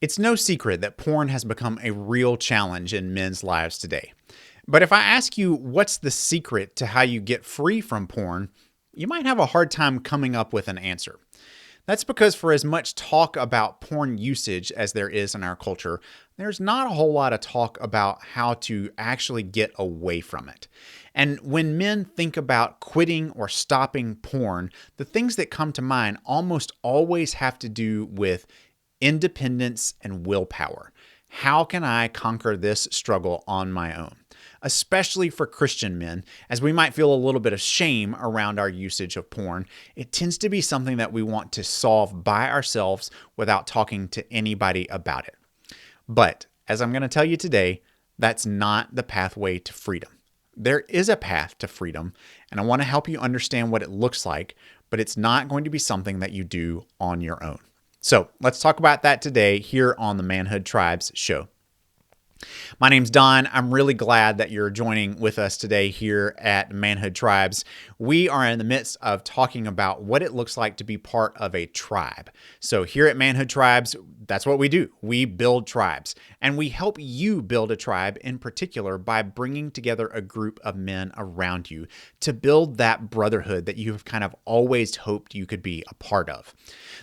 It's no secret that porn has become a real challenge in men's lives today. But if I ask you what's the secret to how you get free from porn, you might have a hard time coming up with an answer. That's because for as much talk about porn usage as there is in our culture, there's not a whole lot of talk about how to actually get away from it. And when men think about quitting or stopping porn, the things that come to mind almost always have to do with independence and willpower. How can I conquer this struggle on my own? Especially for Christian men, as we might feel a little bit of shame around our usage of porn, it tends to be something that we want to solve by ourselves without talking to anybody about it. But as I'm going to tell you today, that's not the pathway to freedom. There is a path to freedom, and I want to help you understand what it looks like, but it's not going to be something that you do on your own. So let's talk about that today here on the Manhood Tribes show. My name's Don. I'm really glad that you're joining with us today here at Manhood Tribes. We are in the midst of talking about what it looks like to be part of a tribe. So here at Manhood Tribes, that's what we do. We build tribes, and we help you build a tribe in particular by bringing together a group of men around you to build that brotherhood that you have kind of always hoped you could be a part of.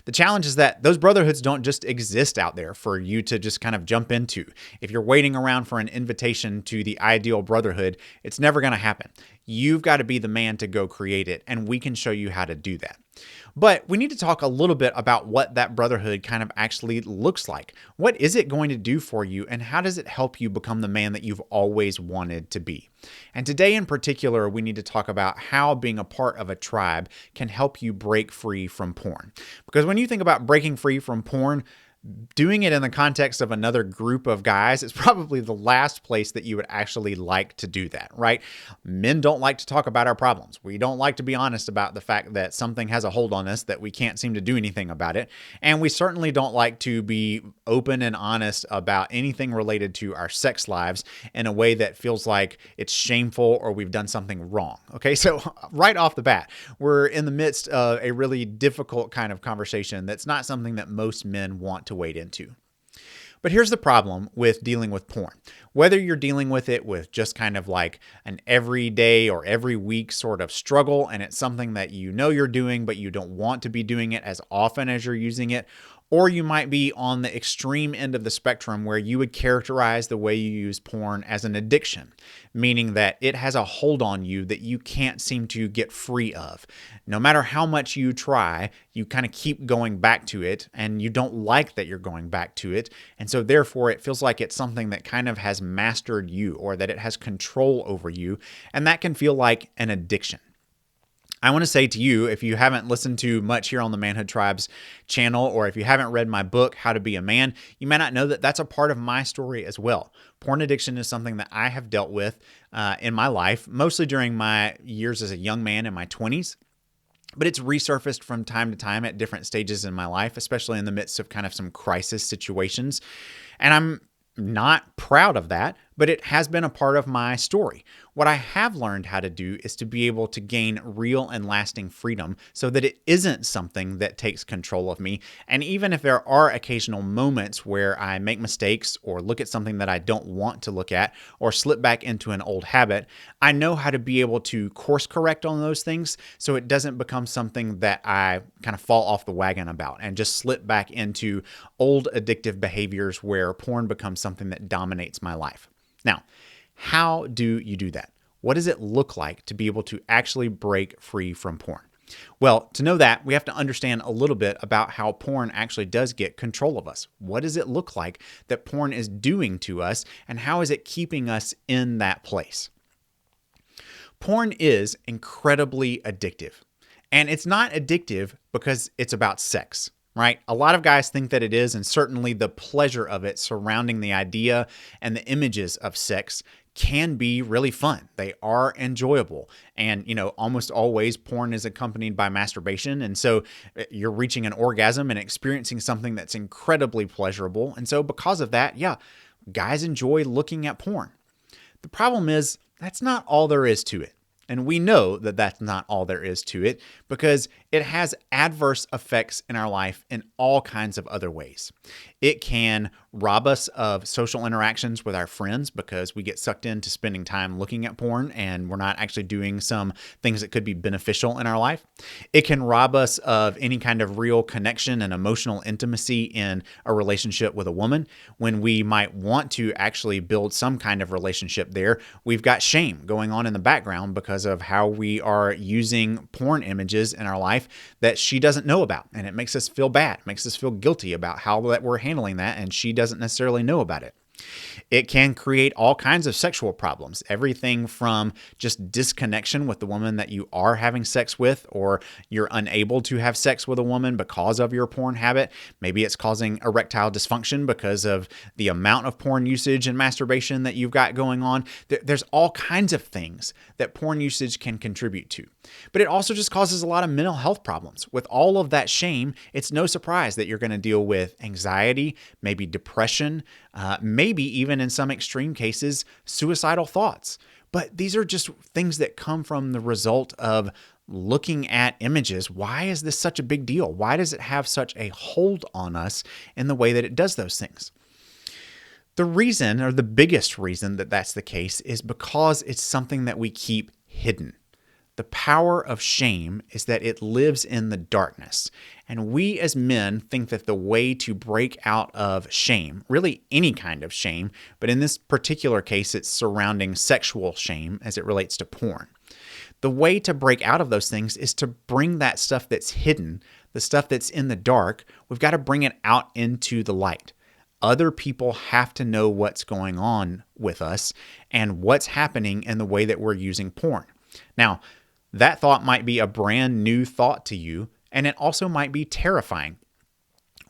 The challenge is that those brotherhoods don't just exist out there for you to just kind of jump into. If you're waiting around for an invitation to the ideal brotherhood, it's never going to happen. You've got to be the man to go create it, and we can show you how to do that. But we need to talk a little bit about what that brotherhood kind of actually looks like. What is it going to do for you, and how does it help you become the man that you've always wanted to be? And today in particular, we need to talk about how being a part of a tribe can help you break free from porn. Because when you think about breaking free from porn, doing it in the context of another group of guys is probably the last place that you would actually like to do that, right? Men don't like to talk about our problems. We don't like to be honest about the fact that something has a hold on us that we can't seem to do anything about it. And we certainly don't like to be open and honest about anything related to our sex lives in a way that feels like it's shameful or we've done something wrong. Okay, so right off the bat, we're in the midst of a really difficult kind of conversation that's not something that most men want to wade into. But here's the problem with dealing with porn. Whether you're dealing with it with just kind of like an everyday or every week sort of struggle, and it's something that you know you're doing, but you don't want to be doing it as often as you're using it, or you might be on the extreme end of the spectrum where you would characterize the way you use porn as an addiction, meaning that it has a hold on you that you can't seem to get free of. No matter how much you try, you kind of keep going back to it, and you don't like that you're going back to it. And so therefore, it feels like it's something that kind of has mastered you, or that it has control over you, and that can feel like an addiction. I want to say to you, if you haven't listened to much here on the Manhood Tribes channel, or if you haven't read my book, How to Be a Man, you may not know that that's a part of my story as well. Porn addiction is something that I have dealt with in my life, mostly during my years as a young man in my 20s. But it's resurfaced from time to time at different stages in my life, especially in the midst of kind of some crisis situations. And I'm not proud of that, but it has been a part of my story. What I have learned how to do is to be able to gain real and lasting freedom so that it isn't something that takes control of me. And even if there are occasional moments where I make mistakes or look at something that I don't want to look at or slip back into an old habit, I know how to be able to course correct on those things so it doesn't become something that I kind of fall off the wagon about and just slip back into old addictive behaviors where porn becomes something that dominates my life. Now, how do you do that? What does it look like to be able to actually break free from porn? Well, to know that, we have to understand a little bit about how porn actually does get control of us. What does it look like that porn is doing to us, and how is it keeping us in that place? Porn is incredibly addictive, and it's not addictive because it's about sex. Right? A lot of guys think that it is, and certainly the pleasure of it surrounding the idea and the images of sex can be really fun. They are enjoyable. And, almost always porn is accompanied by masturbation. And so you're reaching an orgasm and experiencing something that's incredibly pleasurable. And so because of that, yeah, guys enjoy looking at porn. The problem is that's not all there is to it. And we know that that's not all there is to it, because it has adverse effects in our life in all kinds of other ways. It can rob us of social interactions with our friends because we get sucked into spending time looking at porn and we're not actually doing some things that could be beneficial in our life. It can rob us of any kind of real connection and emotional intimacy in a relationship with a woman when we might want to actually build some kind of relationship there. We've got shame going on in the background because of how we are using porn images in our life that she doesn't know about. And it makes us feel bad. It makes us feel guilty about how that we're handling that, and she doesn't necessarily know about it. It can create all kinds of sexual problems, everything from just disconnection with the woman that you are having sex with, or you're unable to have sex with a woman because of your porn habit. Maybe it's causing erectile dysfunction because of the amount of porn usage and masturbation that you've got going on. There's all kinds of things that porn usage can contribute to. But it also just causes a lot of mental health problems. With all of that shame, it's no surprise that you're going to deal with anxiety, maybe depression, maybe even in some extreme cases, suicidal thoughts. But these are just things that come from the result of looking at images. Why is this such a big deal? Why does it have such a hold on us in the way that it does those things? The reason, or the biggest reason that that's the case, is because it's something that we keep hidden. The power of shame is that it lives in the darkness. And we as men think that the way to break out of shame, really any kind of shame, but in this particular case, it's surrounding sexual shame as it relates to porn. The way to break out of those things is to bring that stuff that's hidden, the stuff that's in the dark, we've got to bring it out into the light. Other people have to know what's going on with us and what's happening in the way that we're using porn. Now, that thought might be a brand new thought to you, and it also might be terrifying.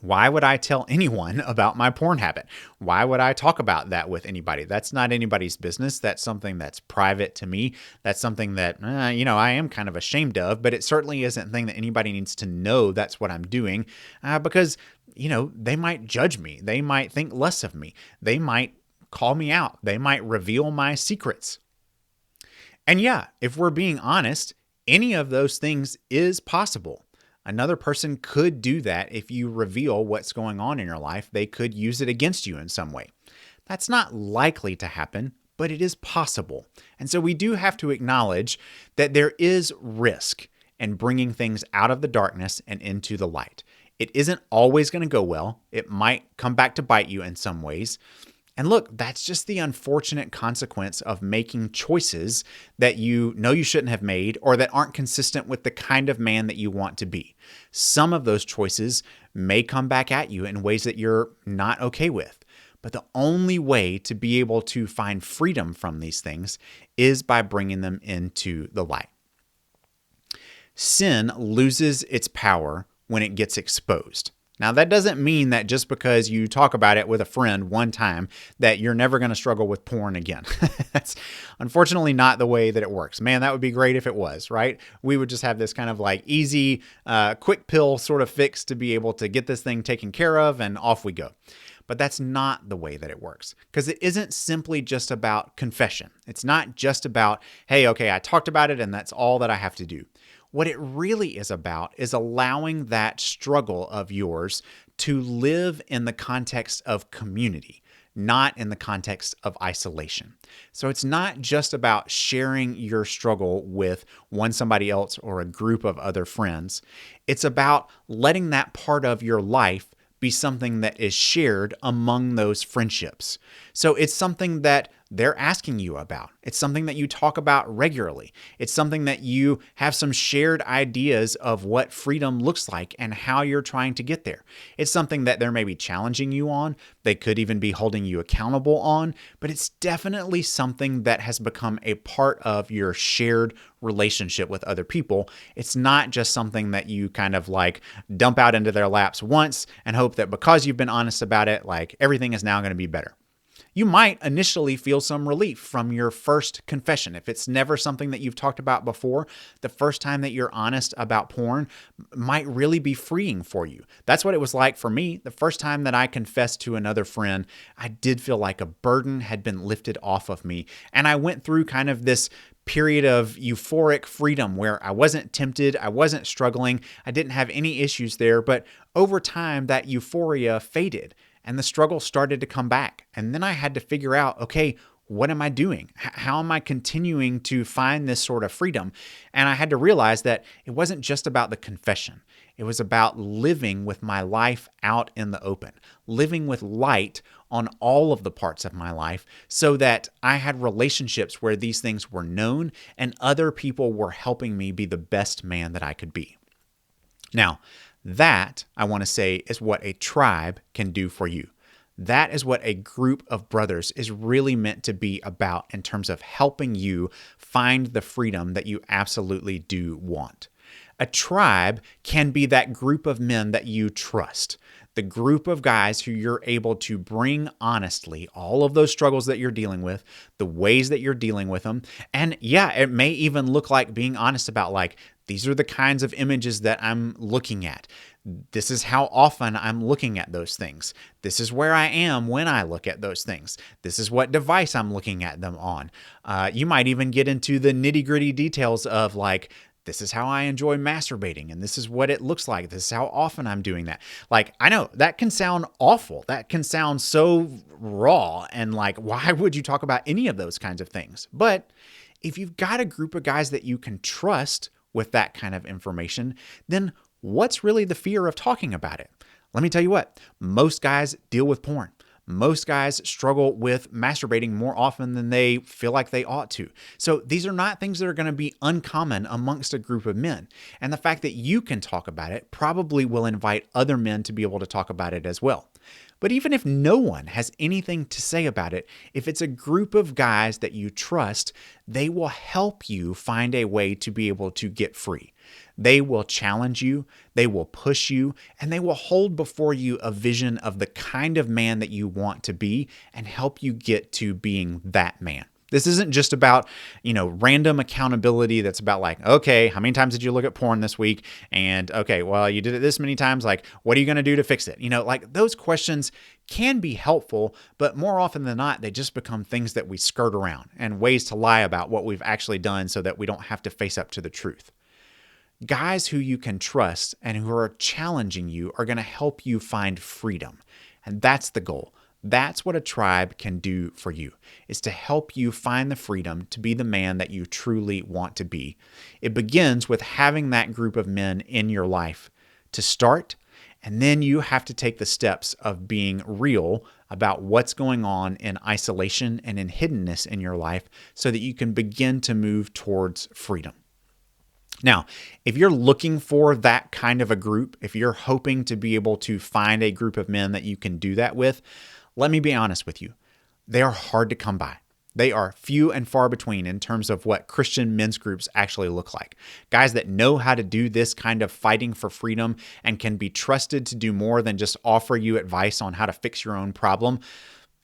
Why would I tell anyone about my porn habit? Why would I talk about that with anybody? That's not anybody's business. That's something that's private to me. That's something that, I am kind of ashamed of, but it certainly isn't a thing that anybody needs to know that's what I'm doing because, they might judge me. They might think less of me. They might call me out. They might reveal my secrets. And yeah, if we're being honest, any of those things is possible. Another person could do that if you reveal what's going on in your life. They could use it against you in some way. That's not likely to happen, but it is possible. And so we do have to acknowledge that there is risk in bringing things out of the darkness and into the light. It isn't always going to go well. It might come back to bite you in some ways. And look, that's just the unfortunate consequence of making choices that you know you shouldn't have made or that aren't consistent with the kind of man that you want to be. Some of those choices may come back at you in ways that you're not okay with. But the only way to be able to find freedom from these things is by bringing them into the light. Sin loses its power when it gets exposed. Now, that doesn't mean that just because you talk about it with a friend one time that you're never going to struggle with porn again. That's unfortunately not the way that it works. Man, that would be great if it was, right? We would just have this kind of like easy, quick pill sort of fix to be able to get this thing taken care of and off we go. But that's not the way that it works because it isn't simply just about confession. It's not just about, hey, okay, I talked about it and that's all that I have to do. What it really is about is allowing that struggle of yours to live in the context of community, not in the context of isolation. So it's not just about sharing your struggle with somebody else or a group of other friends. It's about letting that part of your life be something that is shared among those friendships. So it's something that they're asking you about. It's something that you talk about regularly. It's something that you have some shared ideas of what freedom looks like and how you're trying to get there. It's something that they're maybe challenging you on. They could even be holding you accountable on, but it's definitely something that has become a part of your shared relationship with other people. It's not just something that you kind of like dump out into their laps once and hope that because you've been honest about it, like everything is now going to be better. You might initially feel some relief from your first confession. If it's never something that you've talked about before, the first time that you're honest about porn might really be freeing for you. That's what it was like for me. The first time that I confessed to another friend, I did feel like a burden had been lifted off of me. And I went through kind of this period of euphoric freedom where I wasn't tempted, I wasn't struggling, I didn't have any issues there. But over time, that euphoria faded and the struggle started to come back. And then I had to figure out, okay, what am I doing? How am I continuing to find this sort of freedom? And I had to realize that it wasn't just about the confession. It was about living with my life out in the open, living with light on all of the parts of my life so that I had relationships where these things were known and other people were helping me be the best man that I could be. Now, that, I want to say, is what a tribe can do for you. That is what a group of brothers is really meant to be about in terms of helping you find the freedom that you absolutely do want. A tribe can be that group of men that you trust, the group of guys who you're able to bring honestly all of those struggles that you're dealing with, the ways that you're dealing with them. And yeah, it may even look like being honest about like, these are the kinds of images that I'm looking at. This is how often I'm looking at those things. This is where I am when I look at those things. This is what device I'm looking at them on. You might even get into the nitty-gritty details of like, this is how I enjoy masturbating, and this is what it looks like. This is how often I'm doing that. Like, I know that can sound awful. That can sound so raw, and like, why would you talk about any of those kinds of things? But if you've got a group of guys that you can trust with that kind of information, then what's really the fear of talking about it? Let me tell you what, most guys deal with porn. Most guys struggle with masturbating more often than they feel like they ought to. So these are not things that are going to be uncommon amongst a group of men. And the fact that you can talk about it probably will invite other men to be able to talk about it as well. But even if no one has anything to say about it, if it's a group of guys that you trust, they will help you find a way to be able to get free. They will challenge you, they will push you, and they will hold before you a vision of the kind of man that you want to be and help you get to being that man. This isn't just about, random accountability that's about like, okay, how many times did you look at porn this week? And okay, well, you did it this many times. Like, what are you going to do to fix it? Like those questions can be helpful, but more often than not, they just become things that we skirt around and ways to lie about what we've actually done so that we don't have to face up to the truth. Guys who you can trust and who are challenging you are going to help you find freedom. And that's the goal. That's what a tribe can do for you, is to help you find the freedom to be the man that you truly want to be. It begins with having that group of men in your life to start, and then you have to take the steps of being real about what's going on in isolation and in hiddenness in your life so that you can begin to move towards freedom. Now, if you're looking for that kind of a group, if you're hoping to be able to find a group of men that you can do that with, let me be honest with you. They are hard to come by. They are few and far between in terms of what Christian men's groups actually look like. Guys that know how to do this kind of fighting for freedom and can be trusted to do more than just offer you advice on how to fix your own problem.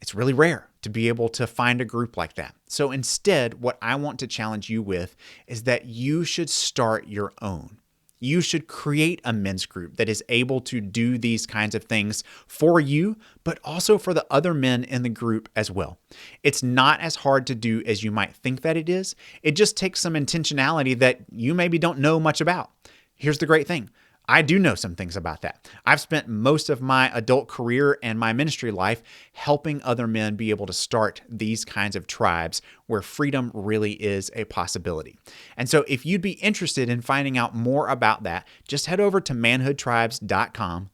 It's really rare to be able to find a group like that. So instead, what I want to challenge you with is that you should start your own. You should create a men's group that is able to do these kinds of things for you, but also for the other men in the group as well. It's not as hard to do as you might think that it is. It just takes some intentionality that you maybe don't know much about. Here's the great thing. I do know some things about that. I've spent most of my adult career and my ministry life helping other men be able to start these kinds of tribes where freedom really is a possibility. And so if you'd be interested in finding out more about that, just head over to manhoodtribes.com,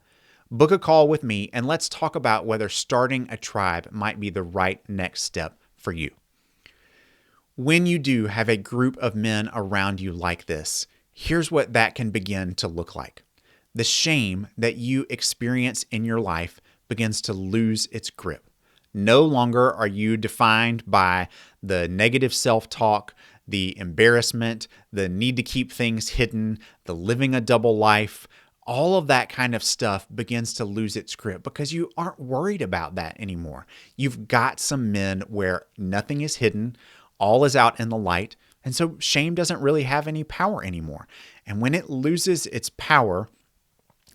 book a call with me, and let's talk about whether starting a tribe might be the right next step for you. When you do have a group of men around you like this, here's what that can begin to look like. The shame that you experience in your life begins to lose its grip. No longer are you defined by the negative self-talk, the embarrassment, the need to keep things hidden, the living a double life. All of that kind of stuff begins to lose its grip because you aren't worried about that anymore. You've got some men where nothing is hidden, all is out in the light, and so shame doesn't really have any power anymore. And when it loses its power,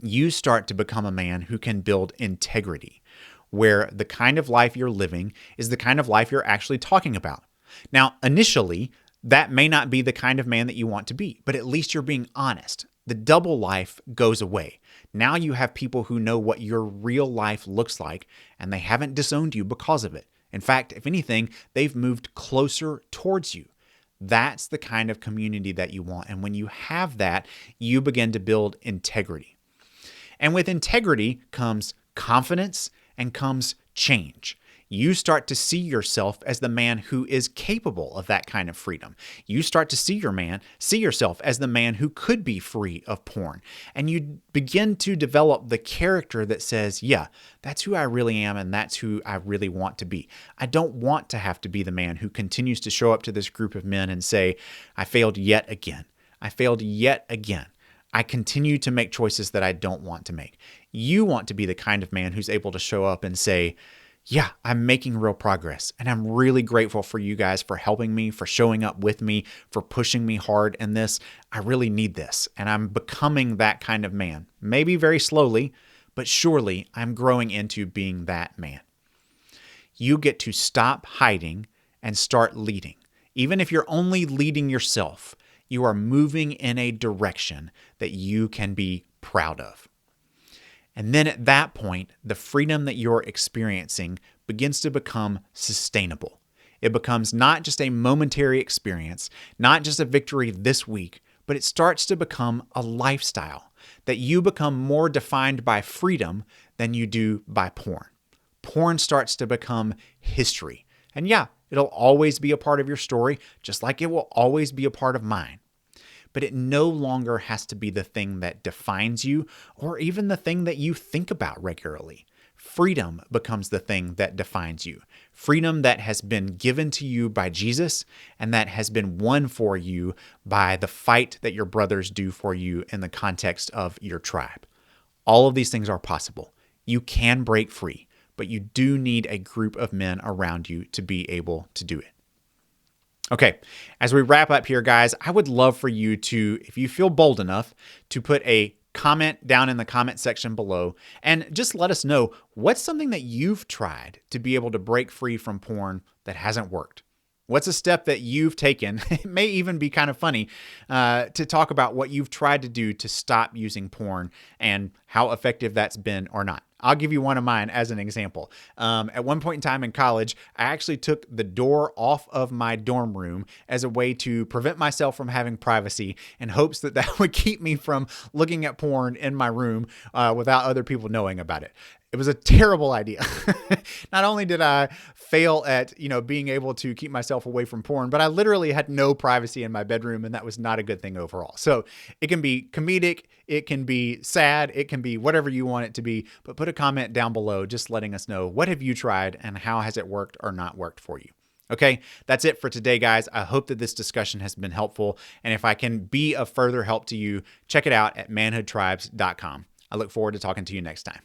you start to become a man who can build integrity, where the kind of life you're living is the kind of life you're actually talking about. Now, initially, That may not be the kind of man that you want to be, but at least you're being honest. The double life goes away. Now you have people who know what your real life looks like, and they haven't disowned you because of it. In fact, if anything, they've moved closer towards you. That's the kind of community that you want. And when you have that, you begin to build integrity. And with integrity comes confidence and comes change. You start to see yourself as the man who is capable of that kind of freedom. You start to see yourself as the man who could be free of porn. And you begin to develop the character that says, yeah, that's who I really am and that's who I really want to be. I don't want to have to be the man who continues to show up to this group of men and say, I failed yet again. I failed yet again. I continue to make choices that I don't want to make. You want to be the kind of man who's able to show up and say, yeah, I'm making real progress. And I'm really grateful for you guys for helping me, for showing up with me, for pushing me hard in this. I really need this. And I'm becoming that kind of man. Maybe very slowly, but surely I'm growing into being that man. You get to stop hiding and start leading. Even if you're only leading yourself, you are moving in a direction that you can be proud of. And then at that point, the freedom that you're experiencing begins to become sustainable. It becomes not just a momentary experience, not just a victory this week, but it starts to become a lifestyle, that you become more defined by freedom than you do by porn. Porn starts to become history. And yeah, it'll always be a part of your story, just like it will always be a part of mine. But it no longer has to be the thing that defines you or even the thing that you think about regularly. Freedom becomes the thing that defines you. Freedom that has been given to you by Jesus and that has been won for you by the fight that your brothers do for you in the context of your tribe. All of these things are possible. You can break free, but you do need a group of men around you to be able to do it. Okay, as we wrap up here, guys, I would love for you to, if you feel bold enough, to put a comment down in the comment section below and just let us know what's something that you've tried to be able to break free from porn that hasn't worked. What's a step that you've taken? It may even be kind of funny to talk about what you've tried to do to stop using porn and how effective that's been or not. I'll give you one of mine as an example. At one point in time in college, I actually took the door off of my dorm room as a way to prevent myself from having privacy in hopes that that would keep me from looking at porn in my room without other people knowing about it. It was a terrible idea. Not only did I fail at, being able to keep myself away from porn, but I literally had no privacy in my bedroom, and that was not a good thing overall. So it can be comedic, it can be sad, it can be whatever you want it to be, but put a comment down below just letting us know what have you tried and how has it worked or not worked for you. Okay, that's it for today, guys. I hope that this discussion has been helpful. And if I can be of further help to you, check it out at manhoodtribes.com. I look forward to talking to you next time.